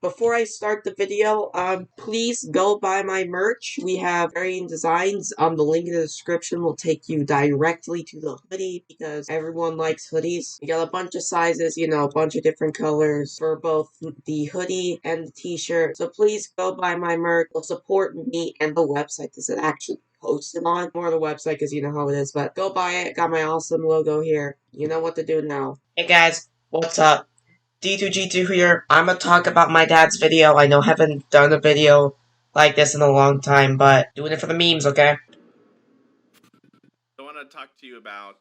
Before I start the video, please go buy my merch. We have varying designs. The link in the description will take you directly to the hoodie because everyone likes hoodies. We got a bunch of sizes, a bunch of different colors for both the hoodie and the t-shirt. So please go buy my merch. It'll support me and the website this is actually posted on. More the website because you know how it is, but go buy it. Got my awesome logo here. You know what to do now. Hey guys, what's up? D2G2 here. I'm gonna talk about my dad's video. I know I haven't done a video like this in a long time, but doing it for the memes, okay? I want to talk to you about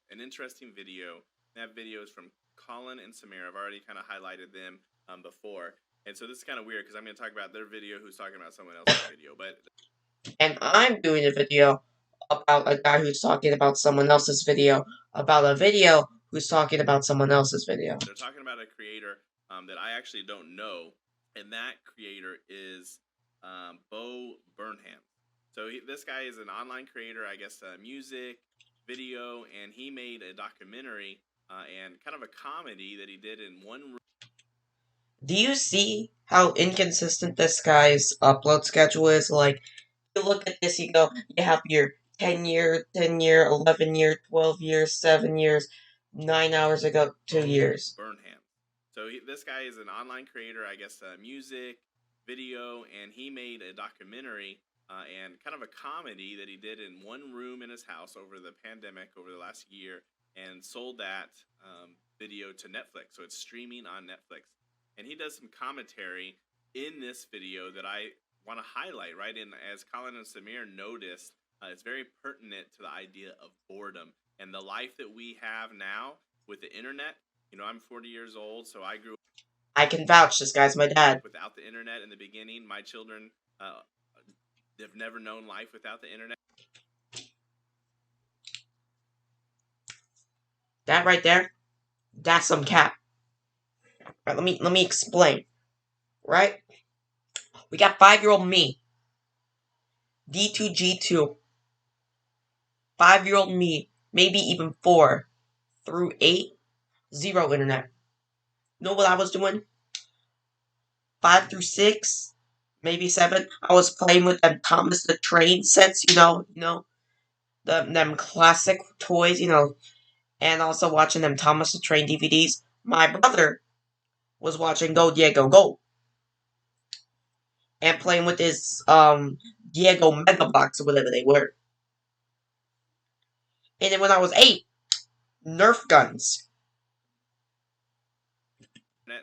an interesting video. I have videos from Colin and Samir. I've already kind of highlighted them before. And so this is kind of weird because I'm going to talk about their video who's talking about someone else's video. And I'm doing a video about a guy who's talking about someone else's video, about a video who's talking about someone else's video. They're talking about a creator that I actually don't know, and that creator is Bo Burnham. So this guy is an online creator, I guess, music, video, and he made a documentary and kind of a comedy that he did in one room. Do you see how inconsistent this guy's upload schedule is? Like, you look at this, you go, you have your 10-year, 10-year, 11-year, 12 years, 7 years, 9 hours ago, 2 years. Burnham. So this guy is an online creator, I guess, music, video, and he made a documentary and kind of a comedy that he did in one room in his house over the pandemic over the last year and sold that video to Netflix. So it's streaming on Netflix. And he does some commentary in this video that I want to highlight, right? And as Colin and Samir noticed, it's very pertinent to the idea of boredom and the life that we have now with the internet. You know, I'm 40 years old, so I grew up. I can vouch, this guy's my dad. Without the internet in the beginning, my children have never known life without the internet. That right there, that's some cap. Right, let me explain. Right? We got 5-year-old me. D2G2. 5-year-old me, maybe even 4 through 8, 0 internet. Know what I was doing? 5 through 6, maybe 7, I was playing with them Thomas the Train sets, them classic toys, and also watching them Thomas the Train DVDs. My brother was watching Go Diego Go and playing with his Diego Mega Box or whatever they were. And then when I was 8, Nerf guns.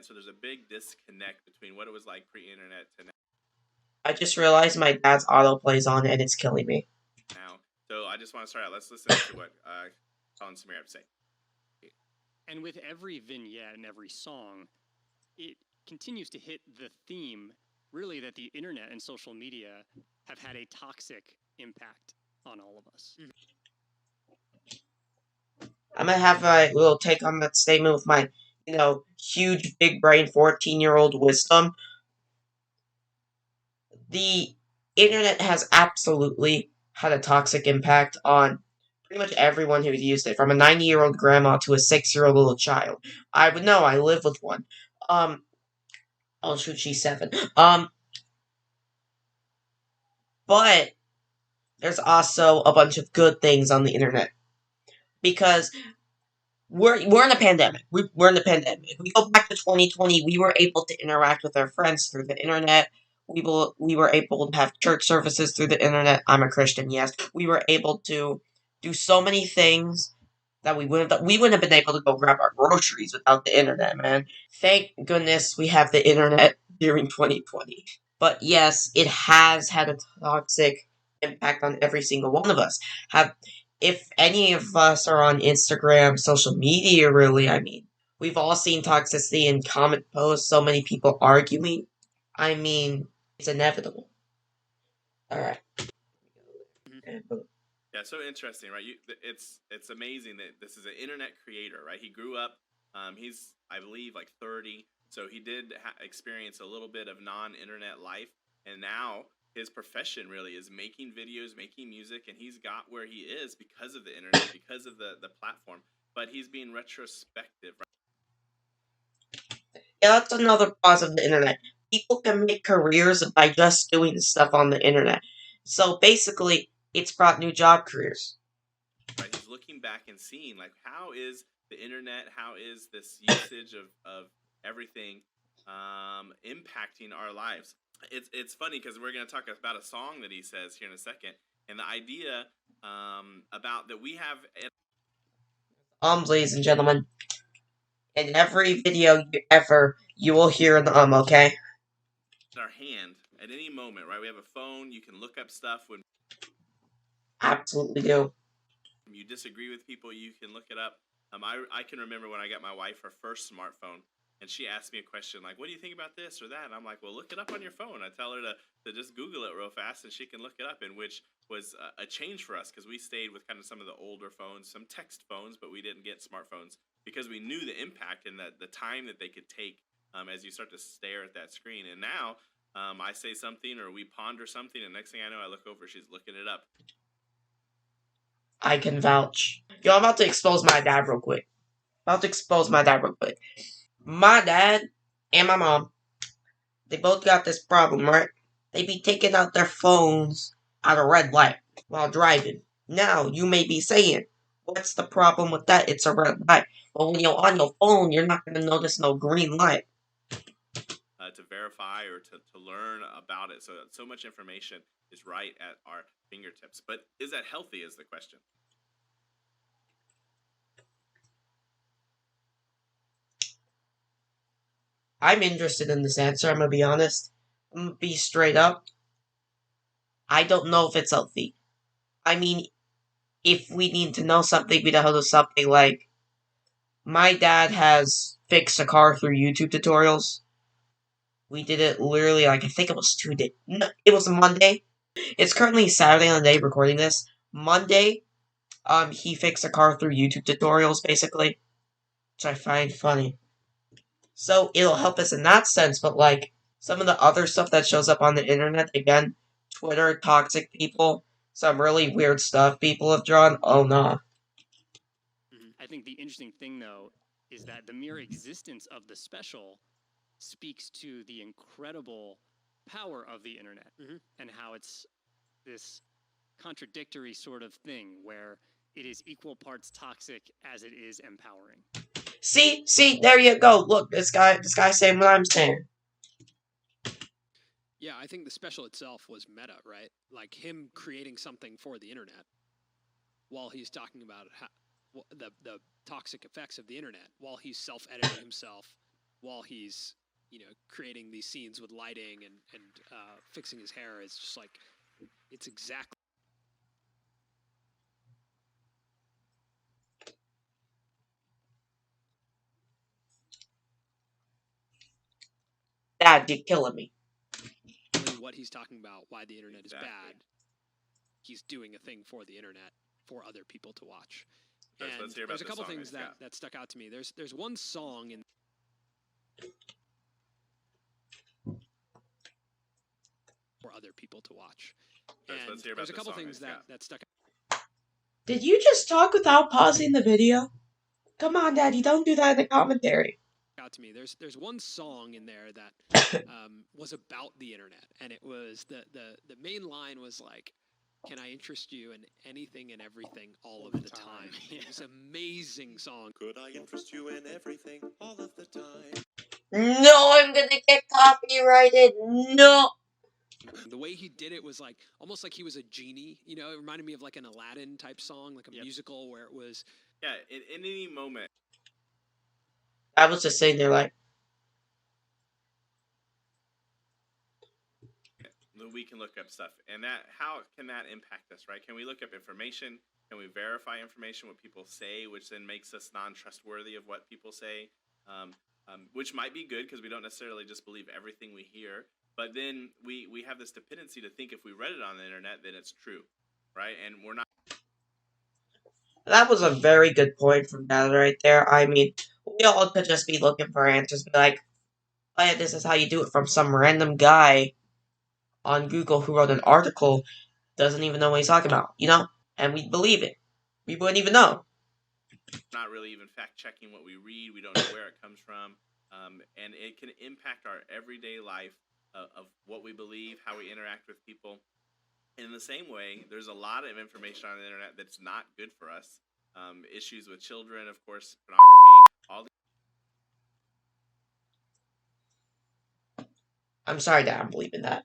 So there's a big disconnect between what it was like pre-internet to now. I just realized my dad's autoplay's on and it's killing me. Now, so I just want to start out. Let's listen to what Colin Samir have to say. And with every vignette and every song, it continues to hit the theme, really, that the internet and social media have had a toxic impact on all of us. I'm gonna have a little take on that statement with my, huge, big brain 14-year-old wisdom. The internet has absolutely had a toxic impact on pretty much everyone who's used it, from a 90-year-old grandma to a 6-year-old little child. I would know, I live with one. Oh shoot, she's 7. But there's also a bunch of good things on the internet. Because we're in a pandemic. We're in the pandemic. If we go back to 2020, we were able to interact with our friends through the internet. We were able to have church services through the internet. I'm a Christian, yes. We were able to do so many things that we wouldn't have been able to go grab our groceries without the internet, man. Thank goodness we have the internet during 2020. But yes, it has had a toxic impact on every single one of us. If any of us are on Instagram, social media, really, we've all seen toxicity in comment posts, so many people arguing. It's inevitable. Alright. Yeah, so interesting, right? It's amazing that this is an internet creator, right? He grew up, he's, I believe, like 30, so he did experience a little bit of non-internet life, and now his profession really is making videos, making music, and he's got where he is because of the internet, because of the platform. But he's being retrospective, right? Yeah, that's another cause of the internet. people can make careers by just doing stuff on the internet. So basically, it's brought new job careers. Right? He's looking back and seeing like how is the internet, how is this usage of everything impacting our lives. It's funny because we're going to talk about a song that he says here in a second, and the idea about that we have. Ladies and gentlemen, in every video you will hear an okay? In our hand at any moment, right? We have a phone. You can look up stuff when Absolutely do. you disagree with people. You can look it up. I can remember when I got my wife her first smartphone, and she asked me a question like, "What do you think about this or that?" And I'm like, "Well, look it up on your phone." I tell her to just Google it real fast, and she can look it up. And which was a change for us because we stayed with kind of some of the older phones, some text phones, but we didn't get smartphones because we knew the impact and the time that they could take as you start to stare at that screen. And now I say something or we ponder something, and next thing I know, I look over, she's looking it up. I can vouch. Yo, I'm about to expose my dad real quick. My dad and my mom, they both got this problem, right? They be taking out their phones at a red light while driving. Now, you may be saying, what's the problem with that? It's a red light. But when you're on your phone, you're not going to notice no green light. To verify or to learn about it. So much information is right at our fingertips. But is that healthy is the question. I'm interested in this answer, I'm going to be honest. I'm going to be straight up. I don't know if it's healthy. I mean, if we need to know something, we know something like, my dad has fixed a car through YouTube tutorials. We did it literally, like, I think it was 2 days. No, it was a Monday. It's currently Saturday on the day recording this. Monday, he fixed a car through YouTube tutorials, basically. Which I find funny. So, it'll help us in that sense, but, like, some of the other stuff that shows up on the internet, again, Twitter, toxic people, some really weird stuff people have drawn, oh no. I think the interesting thing, though, is that the mere existence of the special speaks to the incredible power of the internet and how it's this contradictory sort of thing where it is equal parts toxic as it is empowering. See, there you go. Look, this guy saying what I'm saying. Yeah, I think the special itself was meta, right? Like him creating something for the internet while he's talking about the toxic effects of the internet, while he's self-editing himself, while he's creating these scenes with lighting and fixing his hair. It's just like it's exactly. Dad, you're killing me. What he's talking about, why the internet is bad. He's doing a thing for the internet for other people to watch. And let's hear about there's a couple things that stuck out to me. There's one song in for other people to watch. And let's hear about there's a couple things that stuck out. Did you just talk without pausing the video? Come on, Daddy, don't do that in the commentary. Out to me. There's one song in there that was about the internet, and it was the main line was like, "Can I interest you in anything and everything all of the time?" It's an amazing song. Could I interest you in everything all of the time? No, I'm gonna get copyrighted. No. The way he did it was like almost like he was a genie. It reminded me of like an Aladdin type song, like a musical where it was. Yeah, in any moment. I was just sitting there like. We can look up stuff, and how can that impact us, right? Can we look up information? Can we verify information, what people say, which then makes us non-trustworthy of what people say, which might be good because we don't necessarily just believe everything we hear. But then we have this dependency to think if we read it on the internet, then it's true, right? And we're not. That was a very good point from Dad right there. I mean, we all could just be looking for answers, be like, oh yeah, this is how you do it from some random guy on Google who wrote an article, doesn't even know what he's talking about, and we believe it. We wouldn't even know. Not really even fact-checking what we read. We don't know where it comes from. and it can impact our everyday life of what we believe, how we interact with people. In the same way, there's a lot of information on the internet that's not good for us. Issues with children, of course, pornography, all I'm sorry, Dad. I'm believing that.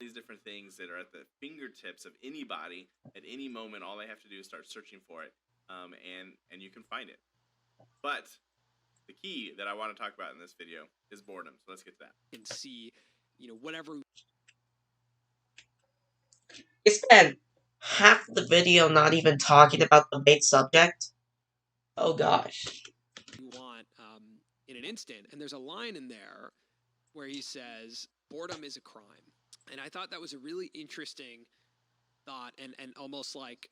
these different things that are at the fingertips of anybody at any moment. All they have to do is start searching for it, and you can find it. But the key that I want to talk about in this video is boredom. So let's get to that. And see, whatever. We spent half the video not even talking about the main subject. Oh gosh. You want in an instant. And there's a line in there where he says, boredom is a crime. And I thought that was a really interesting thought and almost like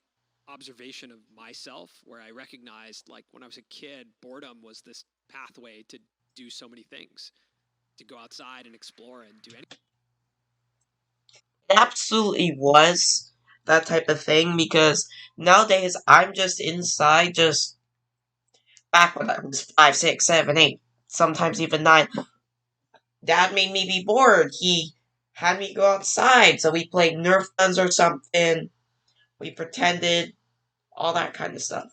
observation of myself, where I recognized, like, when I was a kid, boredom was this pathway to do so many things, to go outside and explore and do anything. It absolutely was that type of thing, because nowadays I'm just inside, just back when I was 5, 6, 7, 8, sometimes even 9. Dad made me be bored. He had me go outside, so we played Nerf guns or something. We pretended, all that kind of stuff.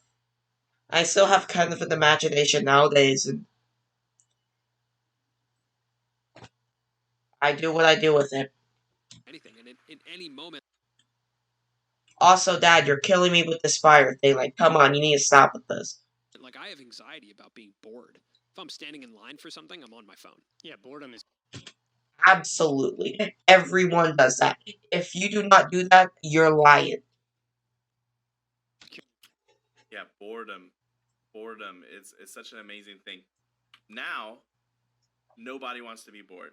I still have kind of an imagination nowadays, and I do what I do with it. Anything. And in any moment, Also, Dad, you're killing me with this fire thing. Like, come on, you need to stop with this. like, I have anxiety about being bored. If I'm standing in line for something, I'm on my phone. Yeah, boredom is Absolutely. Everyone does that. If you do not do that, you're lying. Yeah, boredom. Boredom is such an amazing thing. Now, nobody wants to be bored.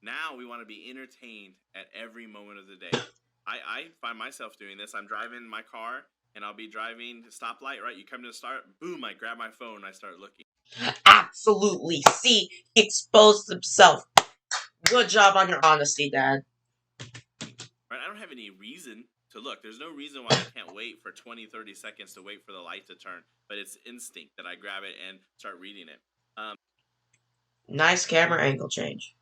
Now we want to be entertained at every moment of the day. I find myself doing this. I'm driving my car, and I'll be driving to stoplight, right? You come to the start, boom, I grab my phone, and I start looking. Absolutely. See, he exposed himself. Good job on your honesty, Dad. Right? I don't have any reason to look. There's no reason why I can't wait for 20, 30 seconds to wait for the light to turn. But it's instinct that I grab it and start reading it. Nice camera angle change.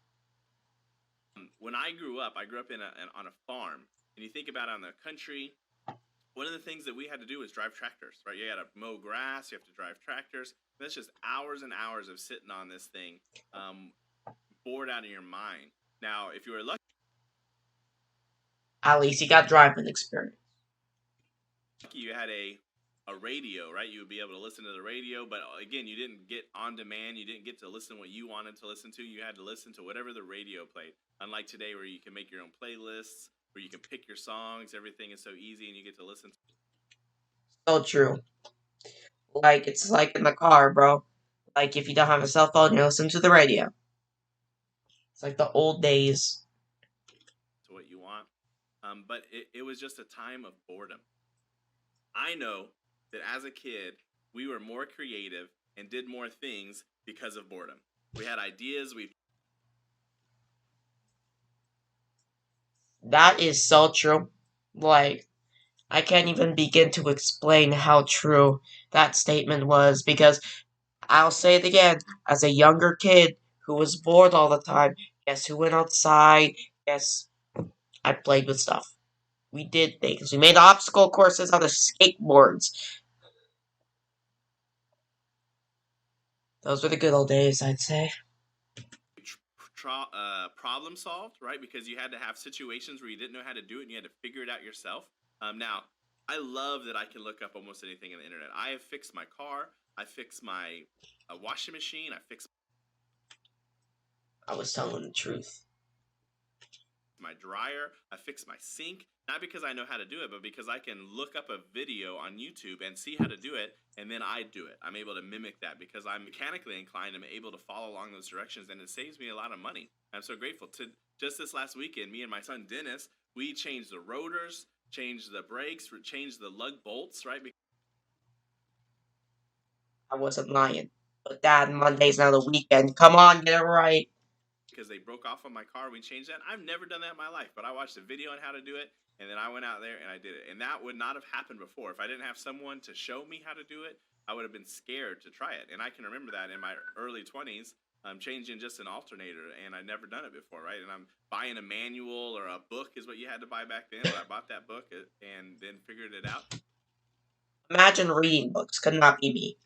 When I grew up on a farm. And you think about it, on the country, one of the things that we had to do was drive tractors, right? You got to mow grass, you have to drive tractors. That's just hours and hours of sitting on this thing, bored out of your mind. Now, if you were lucky, At least he got driving experience. you had a radio, right? You would be able to listen to the radio, but again, you didn't get on demand. You didn't get to listen what you wanted to listen to. You had to listen to whatever the radio played. Unlike today, where you can make your own playlists, where you can pick your songs. Everything is so easy, and you get to listen. So true. Like, it's like in the car, bro. Like, if you don't have a cell phone, you listen to the radio. It's like the old days. To what you want. But it was just a time of boredom. I know that as a kid, we were more creative and did more things because of boredom. We had ideas. That is so true. Like, I can't even begin to explain how true that statement was, because I'll say it again, as a younger kid who was bored all the time, guess who went outside? Guess I played with stuff. We did things. We made obstacle courses on the skateboards. Those were the good old days, I'd say. Problem solved, right? Because you had to have situations where you didn't know how to do it and you had to figure it out yourself. Now, I love that I can look up almost anything on the internet. I have fixed my car. I fixed my washing machine. I was telling the truth. My dryer. I fixed my sink. Not because I know how to do it, but because I can look up a video on YouTube and see how to do it, and then I do it. I'm able to mimic that because I'm mechanically inclined. I'm able to follow along those directions, and it saves me a lot of money. I'm so grateful. Just this last weekend, me and my son Dennis, we changed the rotors, changed the brakes, changed the lug bolts, right? I wasn't lying. But Dad, Monday's now the weekend. Come on, get it right. Because they broke off on my car, we changed that. I've never done that in my life, but I watched a video on how to do it, and then I went out there and I did it. And that would not have happened before. If I didn't have someone to show me how to do it, I would have been scared to try it. And I can remember that in my early 20s, changing just an alternator, and I'd never done it before, right? And I'm buying a manual or a book is what you had to buy back then. But I bought that book and then figured it out. Imagine reading books. Could not be me.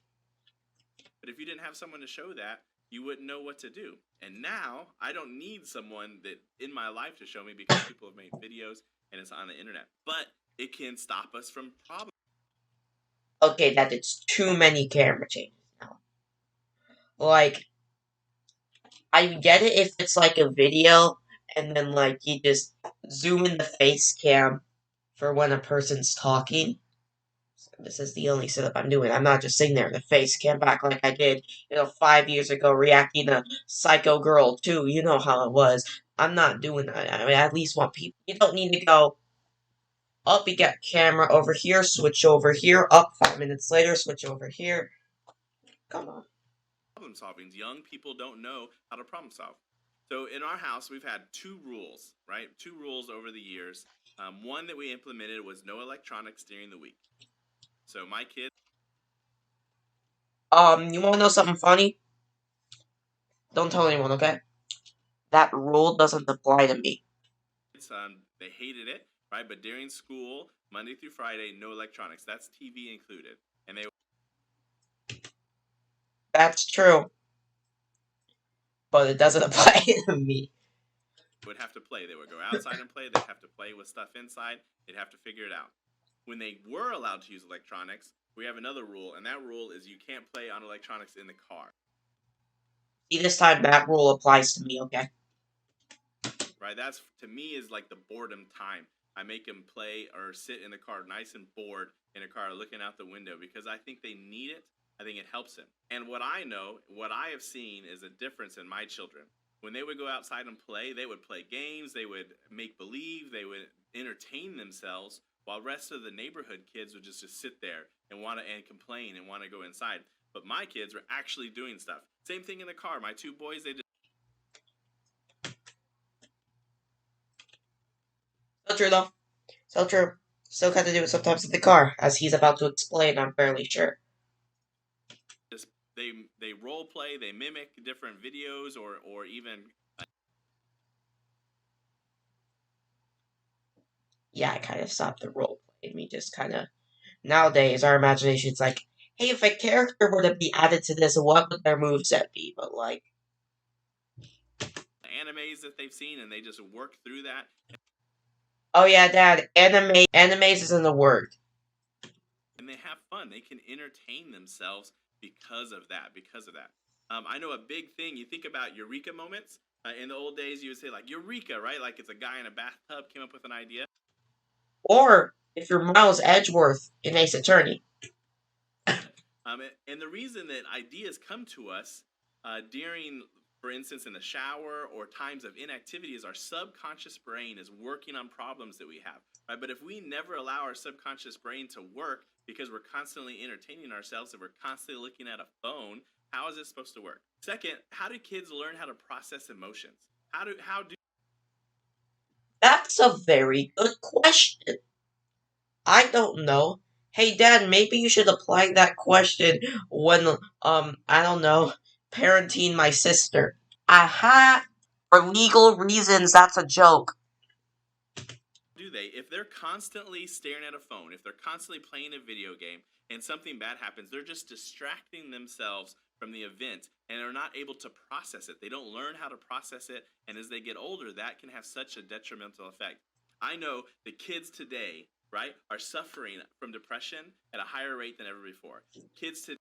But if you didn't have someone to show that, you wouldn't know what to do. And now I don't need someone that in my life to show me because people have made videos and it's on the internet. But it can stop us from problems. Okay, that it's too many camera changes now. Like, I get it if it's like a video and then like you just zoom in the face cam for when a person's talking. This is the only setup I'm doing. I'm not just sitting there in the face cam back like I did, 5 years ago reacting to Psycho Girl 2. You know how it was. I'm not doing that. I mean, I at least want people. You don't need to go, up, you got camera over here, switch over here, up 5 minutes later, switch over here. Come on. Problem solving. Young people don't know how to problem solve. So in our house, we've had 2 rules, right? 2 rules over the years. One that we implemented was no electronics during the week. So my kids, You wanna know something funny? Don't tell anyone, okay? That rule doesn't apply to me. they hated it, right? But during school, Monday through Friday, no electronics. That's TV included. And they That's true. But it doesn't apply to me. would have to play. They would go outside and play. They'd have to play with stuff inside. They'd have to figure it out. When they were allowed to use electronics, we have another rule, and that rule is you can't play on electronics in the car. See, this time that rule applies to me, okay? Right? That's, to me, is like the boredom time. I make them play or sit in the car nice and bored in a car looking out the window because I think they need it. I think it helps them. And what I know, what I have seen is a difference in my children. When they would go outside and play, they would play games, they would make believe, they would entertain themselves, while rest of the neighborhood kids would just sit there and complain and want to go inside. But my kids were actually doing stuff. Same thing in the car. My 2 boys, they just So true, though. So true. Still got to do it sometimes in the car, as he's about to explain, I'm fairly sure. they role play, they mimic different videos or even Yeah, I kind of stopped the role play. We just kind of... Nowadays, our imagination's like, hey, if a character were to be added to this, what would their moveset be? But, like... animes that they've seen, and they just work through that. Oh yeah, Dad, animes isn't a word. And they have fun. They can entertain themselves because of that. I know a big thing. You think about eureka moments. In the old days, you would say like eureka, right? Like it's a guy in a bathtub came up with an idea. Or, if you're Miles Edgeworth in Ace Attorney. And the reason that ideas come to us during, for instance, in the shower or times of inactivity is our subconscious brain is working on problems that we have. Right? But if we never allow our subconscious brain to work because we're constantly entertaining ourselves and we're constantly looking at a phone, how is it supposed to work? Second, how do kids learn how to process emotions? How do That's a very good question. I don't know. Hey, Dad, maybe you should apply that question when, I don't know, parenting my sister. Aha! For legal reasons, that's a joke. they? If they're constantly staring at a phone, if they're constantly playing a video game and something bad happens, they're just distracting themselves from the event and are not able to process it. They don't learn how to process it, and as they get older, that can have such a detrimental effect. I know the kids today, right, are suffering from depression at a higher rate than ever before. Kids today.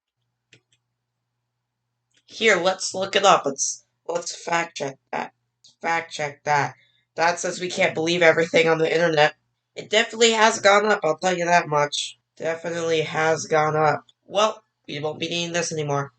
Here, let's look it up. Let's fact check that. Fact check that. That says we can't believe everything on the internet. It definitely has gone up, I'll tell you that much. Definitely has gone up. Well, we won't be needing this anymore.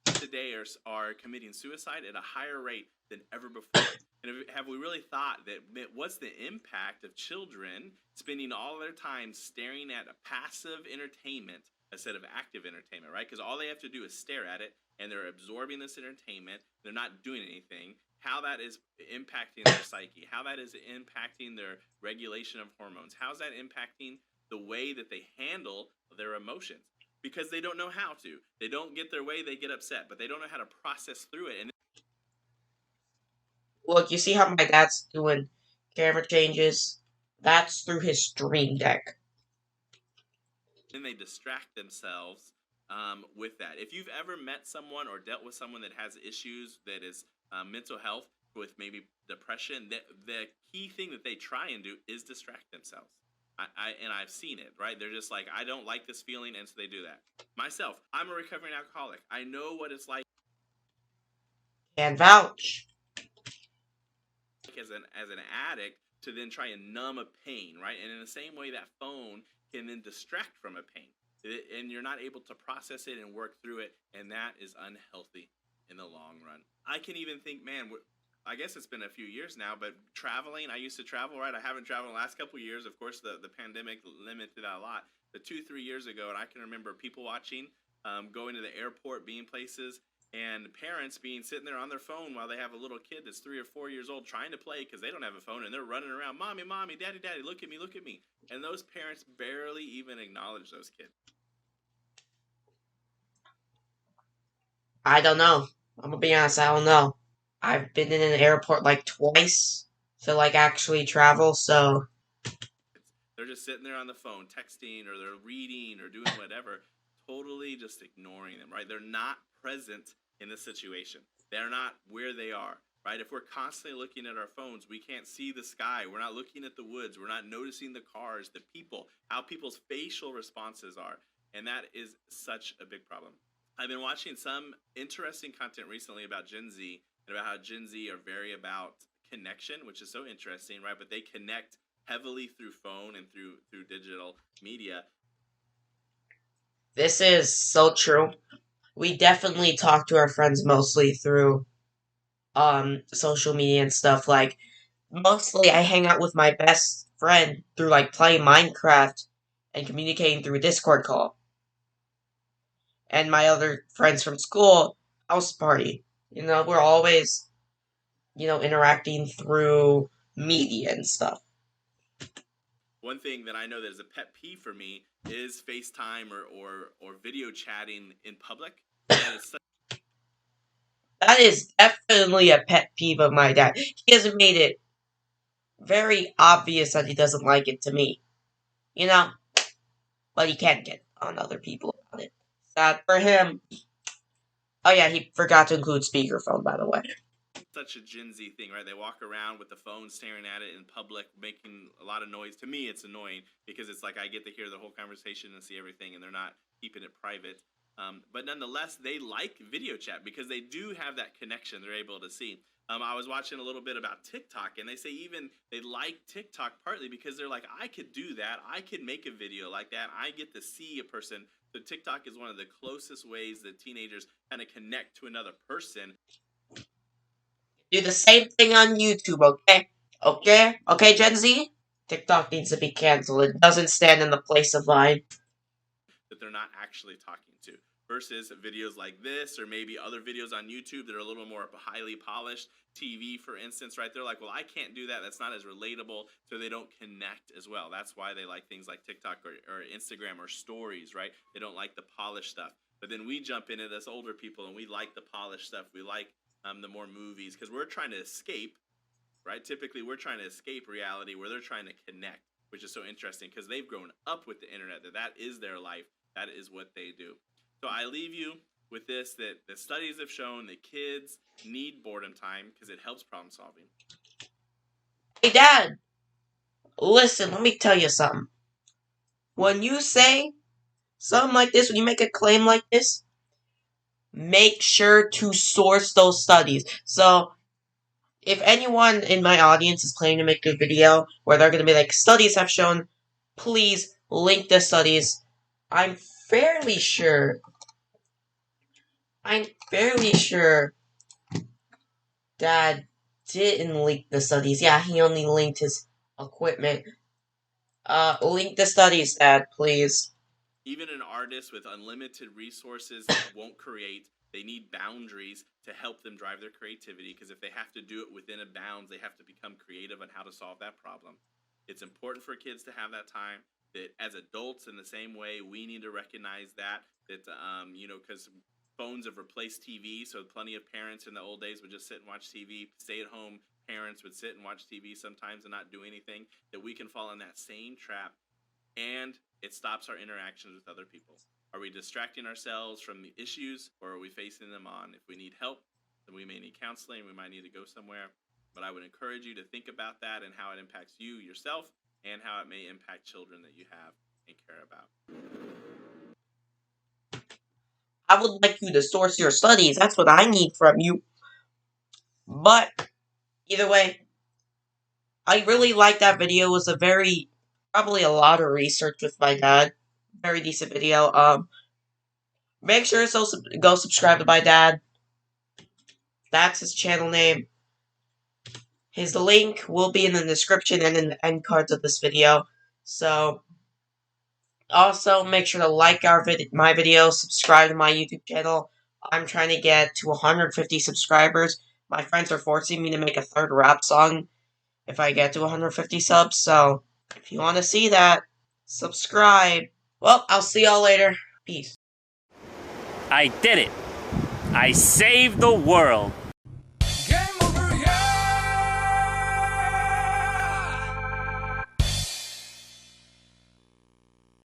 Today are committing suicide at a higher rate than ever before. And have we really thought that what's the impact of children spending all their time staring at a passive entertainment instead of active entertainment, right? Because all they have to do is stare at it, and they're absorbing this entertainment. They're not doing anything. How that is impacting their psyche, how that is impacting their regulation of hormones, how's that impacting the way that they handle their emotions. because they don't know how to. They don't get their way, they get upset, but they don't know how to process through it. And Look, you see how my dad's doing camera changes? That's through his Stream Deck. then they distract themselves with that. If you've ever met someone or dealt with someone that has issues that is mental health with maybe depression, the key thing that they try and do is distract themselves. I've seen it, right? They're just like, I don't like this feeling, and so they do that. Myself, I'm a recovering alcoholic. I know what it's like And vouch. as an addict to then try and numb a pain, right? And in the same way, that phone can then distract from a pain, and you're not able to process it and work through it, and that is unhealthy in the long run. I can even think, man, I guess it's been a few years now, but traveling, I used to travel, right? I haven't traveled in the last couple of years. Of course, the pandemic limited that a lot. But 2-3 years ago, and I can remember people watching, going to the airport, being places, and parents being sitting there on their phone while they have a little kid that's 3 or 4 years old trying to play because they don't have a phone, and they're running around, mommy, mommy, daddy, daddy, look at me, look at me. And those parents barely even acknowledge those kids. I don't know. I'm gonna be honest, I don't know. I've been in an airport like twice to like actually travel, so They're just sitting there on the phone, texting, or they're reading, or doing whatever, totally just ignoring them, right? They're not present in the situation. They're not where they are, right? If we're constantly looking at our phones, we can't see the sky. We're not looking at the woods. We're not noticing the cars, the people, how people's facial responses are. And that is such a big problem. I've been watching some interesting content recently about Gen Z and about how Gen Z are very about connection, which is so interesting, right? But they connect heavily through phone and through digital media. this is so true. We definitely talk to our friends mostly through social media and stuff. Like mostly I hang out with my best friend through like playing Minecraft and communicating through a Discord call. And my other friends from school, house party. We're always, interacting through media and stuff. One thing that I know that is a pet peeve for me is FaceTime or video chatting in public. That is definitely a pet peeve of my dad. He has made it very obvious that he doesn't like it to me. But he can't get on other people about it. Sad for him. Oh yeah, he forgot to include speakerphone, by the way. Such a Gen Z thing, right? They walk around with the phone staring at it in public, making a lot of noise. To me, it's annoying because it's like I get to hear the whole conversation and see everything, and they're not keeping it private. But nonetheless, they like video chat because they do have that connection they're able to see. I was watching a little bit about TikTok, and they say even they like TikTok partly because they're like, I could do that. I could make a video like that. I get to see a person. So TikTok is one of the closest ways that teenagers kind of connect to another person. Do the same thing on YouTube, okay? Okay, Gen Z? TikTok needs to be canceled. It doesn't stand in the place of Vine. That they're not actually talking to, versus videos like this or maybe other videos on YouTube that are a little more highly polished. TV, for instance, right? They're like, well, I can't do that. That's not as relatable, so they don't connect as well. That's why they like things like TikTok or Instagram or stories, right? They don't like the polished stuff. But then we jump into this older people and we like the polished stuff. We like the more movies because we're trying to escape, right? Typically, we're trying to escape reality where they're trying to connect, which is so interesting because they've grown up with the internet, that is their life. That is what they do. So I leave you with this, that the studies have shown that kids need boredom time because it helps problem solving. Hey, Dad! Listen, let me tell you something. When you say something like this, when you make a claim like this, make sure to source those studies. So, if anyone in my audience is planning to make a video where they're going to be like, studies have shown, please link the studies. I'm fairly sure Dad didn't link the studies. Yeah, he only linked his equipment. Link the studies, Dad, please. Even an artist with unlimited resources won't create. They need boundaries to help them drive their creativity, because if they have to do it within a bounds, they have to become creative on how to solve that problem. It's important for kids to have that time. that as adults, in the same way, we need to recognize that because phones have replaced TV. So plenty of parents in the old days would just sit and watch TV. Stay-at-home parents would sit and watch TV sometimes and not do anything. That we can fall in that same trap, and it stops our interactions with other people. Are we distracting ourselves from the issues, or are we facing them on? If we need help, then we may need counseling. We might need to go somewhere. But I would encourage you to think about that and how it impacts you yourself, and how it may impact children that you have and care about. I would like you to source your studies. That's what I need from you. But either way, I really like that video. It was probably a lot of research with my dad. Very decent video. Make sure to go subscribe to my dad. That's his channel name. His link will be in the description and in the end cards of this video. So, also make sure to like my video, subscribe to my YouTube channel. I'm trying to get to 150 subscribers. My friends are forcing me to make a third rap song if I get to 150 subs. So, if you want to see that, subscribe. Well, I'll see y'all later. Peace. I did it. I saved the world.